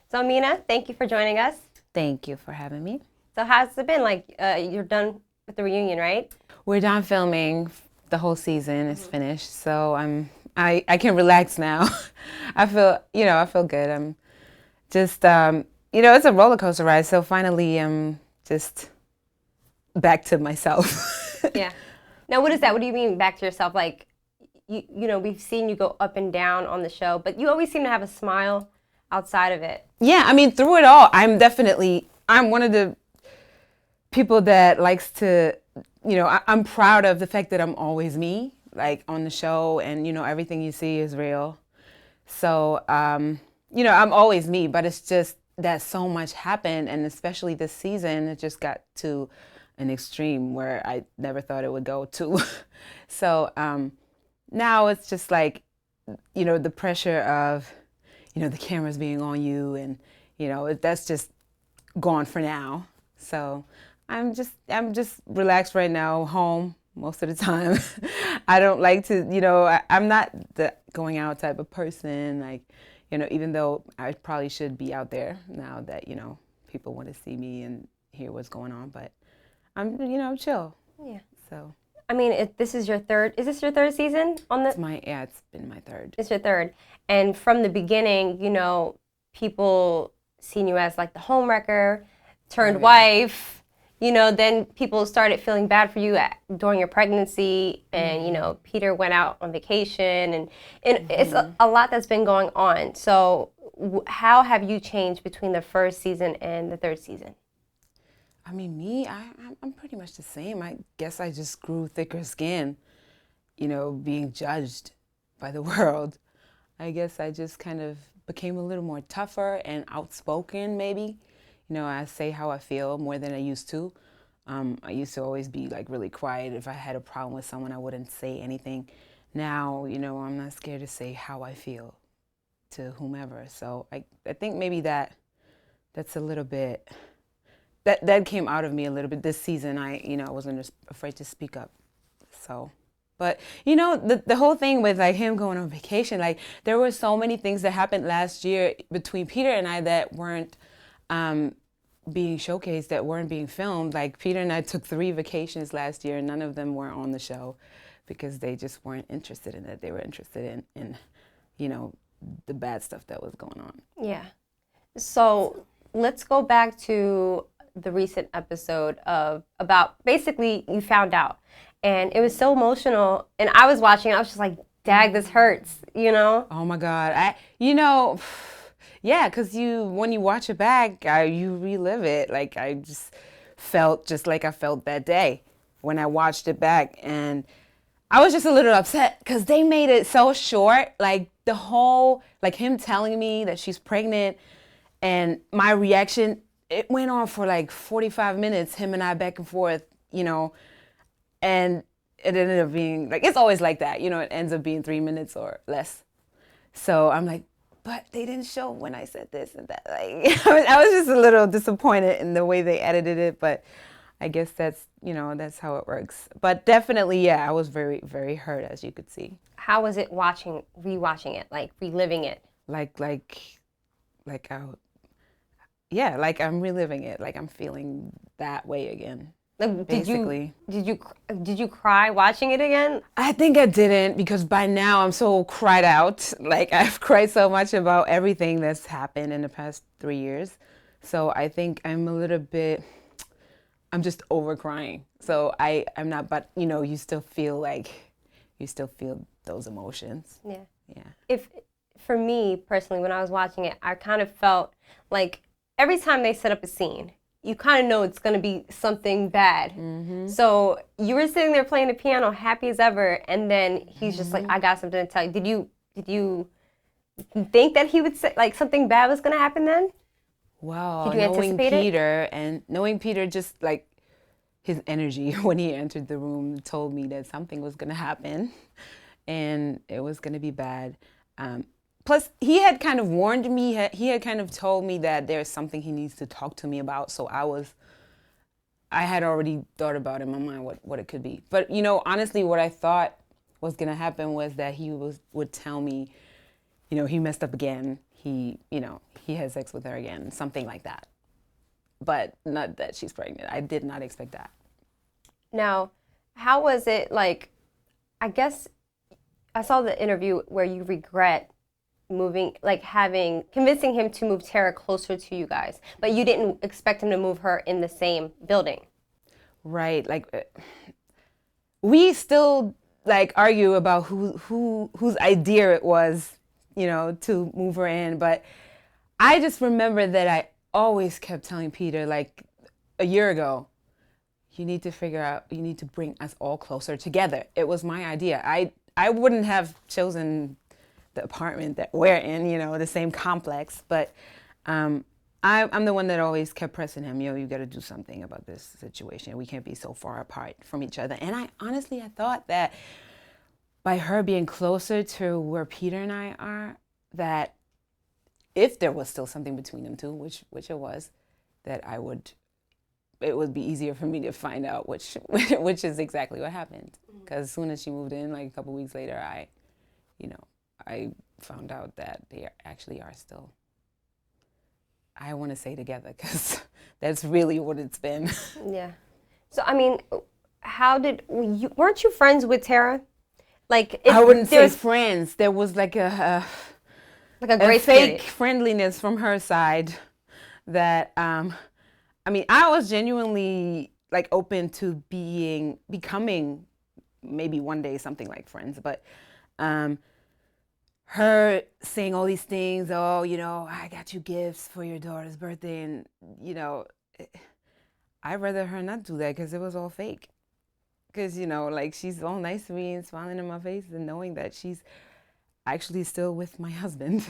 So Amina, thank you for joining us. Thank you for having me. So how's it been? You're done with the reunion, right? We're done filming. The whole season is finished, so I can relax now. I feel good. I'm just it's a roller coaster ride. So finally, I'm just back to myself. Yeah. Now, what is that? What do you mean back to yourself? Like, we've seen you go up and down on the show, but you always seem to have a smile outside of it. Yeah, I mean, through it all, I'm one of the people that likes to, I'm proud of the fact that I'm always me, like on the show, and everything you see is real. So, I'm always me, but it's just that so much happened, and especially this season, it just got to an extreme where I never thought it would go to. So now it's just like, the pressure of, the cameras being on you, and that's just gone for now. So I'm just relaxed right now, home most of the time. I don't like to, I'm not the going out type of person. Like, even though I probably should be out there now that, people want to see me and hear what's going on, but I'm, chill. Yeah. So I mean, this is your third. Is this your third season on the? it's been my third. It's your third, and from the beginning, people seen you as like the homewrecker, turned wife. Then people started feeling bad for you during your pregnancy, and Peter went out on vacation, and it's a lot that's been going on. So, how have you changed between the first season and the third season? I mean, I'm pretty much the same. I guess I just grew thicker skin, being judged by the world. I guess I just kind of became a little more tougher and outspoken, maybe. I say how I feel more than I used to. I used to always be like really quiet. If I had a problem with someone, I wouldn't say anything. Now, I'm not scared to say how I feel to whomever. So I think maybe that's a little bit, that came out of me a little bit this season. I wasn't afraid to speak up. So, but the whole thing with like him going on vacation, like there were so many things that happened last year between Peter and I that weren't being showcased, that weren't being filmed. Like Peter and I took 3 vacations last year, and none of them were on the show because they just weren't interested in it. They were interested in the bad stuff that was going on. Yeah. So let's go back to the recent episode about basically you found out, and it was so emotional. And I was watching, I was just like, "Dag, this hurts," Oh my God, yeah, because when you watch it back, you relive it. Like I just felt just like I felt that day when I watched it back, and I was just a little upset because they made it so short. Like the whole, like him telling me that she's pregnant, and my reaction, it went on for like 45 minutes. Him and I back and forth, and it ended up being like, it's always like that, it ends up being 3 minutes or less. So I'm like, but they didn't show when I said this and that. Like, I was just a little disappointed in the way they edited it, but I guess that's how it works. But definitely, yeah, I was very, very hurt, as you could see. How was it rewatching it, like reliving it? Like like I'm reliving it. Like I'm feeling that way again. Like, basically. Did you cry watching it again? I think I didn't, because by now I'm so cried out. Like I've cried so much about everything that's happened in the past 3 years. So I think I'm just over crying. So I'm not, but you still feel those emotions. Yeah. Yeah. For me personally, when I was watching it, I kind of felt like every time they set up a scene, you kind of know it's going to be something bad. Mm-hmm. So you were sitting there playing the piano, happy as ever, and then he's just like, "I got something to tell you." Did you think that he would say like something bad was going to happen then? Wow, Did you anticipate it? And knowing Peter, just like his energy when he entered the room told me that something was going to happen, and it was going to be bad. Plus, he had kind of warned me, he had kind of told me that there's something he needs to talk to me about. So I had already thought about in my mind what it could be. But, honestly, what I thought was going to happen was that he would tell me he messed up again. He had sex with her again, something like that. But not that she's pregnant. I did not expect that. Now, how was it like, I guess I saw the interview where you regret convincing him to move Tara closer to you guys, but you didn't expect him to move her in the same building. Right. Like, we still like argue about whose idea it was, to move her in. But I just remember that I always kept telling Peter, like a year ago, you need to bring us all closer together. It was my idea. I wouldn't have chosen the apartment that we're in, the same complex, but I'm the one that always kept pressing him, you got to do something about this situation. We can't be so far apart from each other. And I thought that by her being closer to where Peter and I are, that if there was still something between them two, which it was, that it would be easier for me to find out which is exactly what happened. Because as soon as she moved in, like a couple weeks later, I found out that they actually are still, I want to say together, because that's really what it's been. Yeah. So, I mean, weren't you friends with Tara? Like, I wouldn't say friends. There was like a grace fake period. friendliness from her side that, I was genuinely like open to becoming maybe one day something like friends, but her saying all these things, I got you gifts for your daughter's birthday, and I'd rather her not do that because it was all fake. Because like she's all nice to me and smiling in my face and knowing that she's actually still with my husband.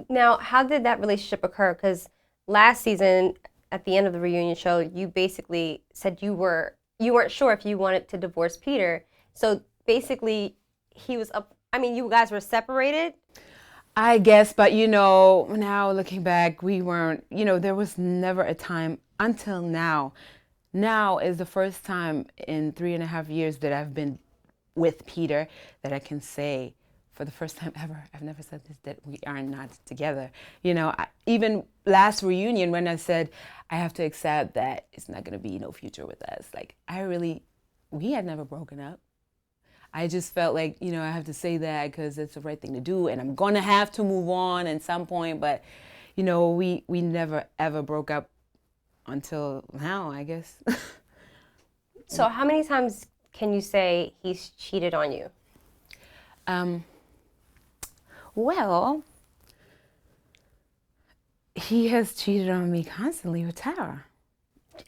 Now, how did that relationship occur? Because last season, at the end of the reunion show, you basically said you weren't sure if you wanted to divorce Peter. So basically, he was up. I mean, you guys were separated? I guess, but now looking back, we weren't, there was never a time until now. Now is the first time in 3.5 years that I've been with Peter that I can say for the first time ever, I've never said this, that we are not together. Even last reunion when I said, I have to accept that it's not going to be no future with us. Like, we had never broken up. I just felt like, I have to say that because it's the right thing to do, and I'm going to have to move on at some point. But, we never, ever broke up until now, I guess. So how many times can you say he's cheated on you? Well, he has cheated on me constantly with Tara.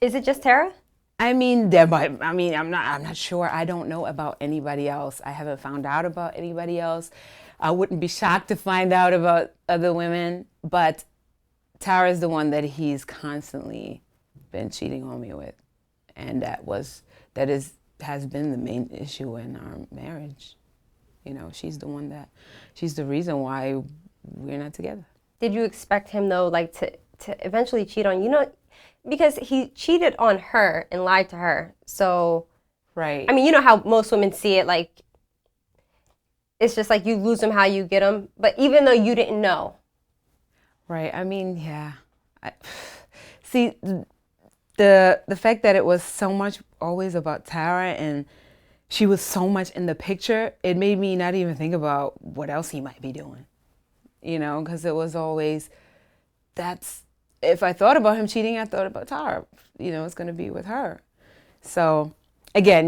Is it just Tara? I'm not sure. I don't know about anybody else. I haven't found out about anybody else. I wouldn't be shocked to find out about other women, but Tara's the one that he's constantly been cheating on me with. And has been the main issue in our marriage. She's the reason why we're not together. Did you expect him though, like to eventually cheat on you? Because he cheated on her and lied to her. So, right. I mean, you know how most women see it, like it's just like you lose them how you get them. But even though you didn't know. Right. I mean, yeah. See, the fact that it was so much always about Tara and she was so much in the picture, it made me not even think about what else he might be doing. Because it was always, if I thought about him cheating, I thought about Tara. It's going to be with her. So, again,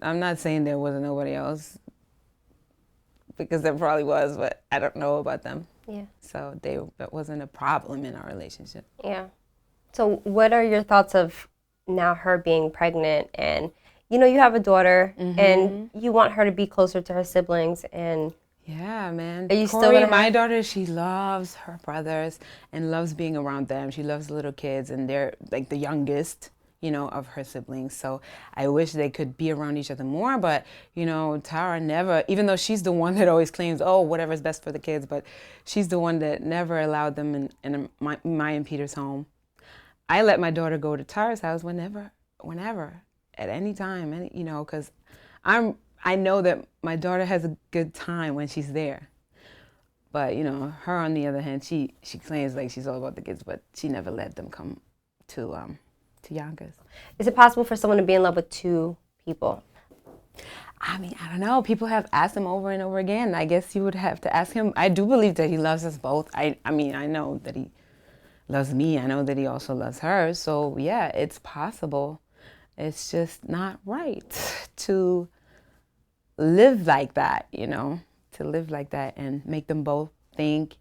I'm not saying there wasn't nobody else, because there probably was, but I don't know about them. Yeah. So that wasn't a problem in our relationship. Yeah. So what are your thoughts of now her being pregnant and, you have a daughter and you want her to be closer to her siblings and... Yeah, man. Are you still gonna my daughter, she loves her brothers and loves being around them. She loves little kids, and they're like the youngest, of her siblings. So I wish they could be around each other more. But, Tara never, even though she's the one that always claims, whatever's best for the kids, but she's the one that never allowed them in my and Peter's home. I let my daughter go to Tara's house whenever, at any time, because I know that my daughter has a good time when she's there. But, you know, her on the other hand, she claims like she's all about the kids, but she never let them come to Yonkers. Is it possible for someone to be in love with two people? I mean, I don't know. People have asked him over and over again. I guess you would have to ask him. I do believe that he loves us both. I mean, I know that he loves me. I know that he also loves her. So, yeah, it's possible. It's just not right to live like that, you know, to live like that and make them both think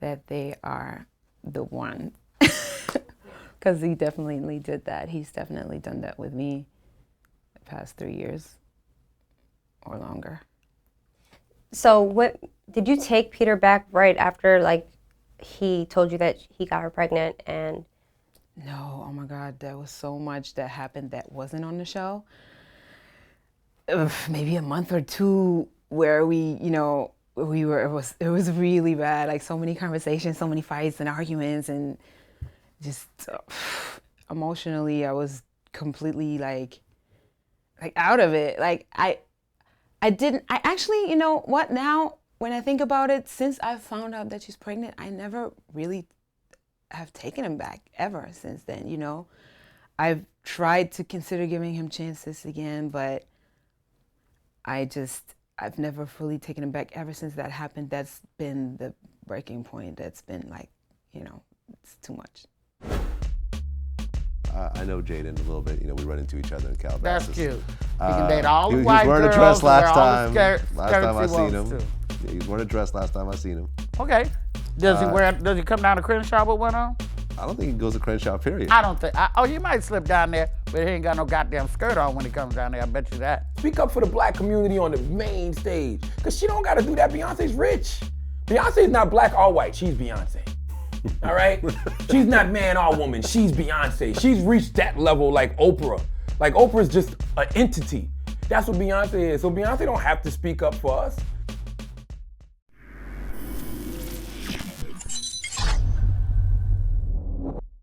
that they are the one. Because he definitely did that. He's definitely done that with me the past 3 years or longer. So what did you take Peter back right after, like, he told you that he got her pregnant? And no, oh my God, there was so much that happened that wasn't on the show. Maybe a month or two where we, you know, it was really bad. Like, so many conversations, so many fights and arguments, and just emotionally I was completely like out of it. Like I actually, you know what, now when I think about it, since I found out that she's pregnant, I never really have taken him back ever since then, you know. I've tried to consider giving him chances again, but I've never fully taken him back ever since that happened. That's been the breaking point. That's been like, you know, it's too much. I know Jaden a little bit. You know, we run into each other in Calabasas. That's cute. He can date all the he white was wearing girls. a dress last wear all time. the Last time I skirts he seen him. wants to. Yeah, he was wearing a dress last time I seen him. Okay. Does he come down to Crenshaw with one on? I don't think he goes to Crenshaw, period. I don't think. He might slip down there, but he ain't got no goddamn skirt on when he comes down there. I bet you that. Speak up for the black community on the main stage. Because she don't got to do that. Beyonce's rich. Beyonce's not black or white. She's Beyonce. All right? She's not man or woman. She's Beyonce. She's reached that level like Oprah. Like, Oprah's just an entity. That's what Beyonce is. So Beyonce don't have to speak up for us.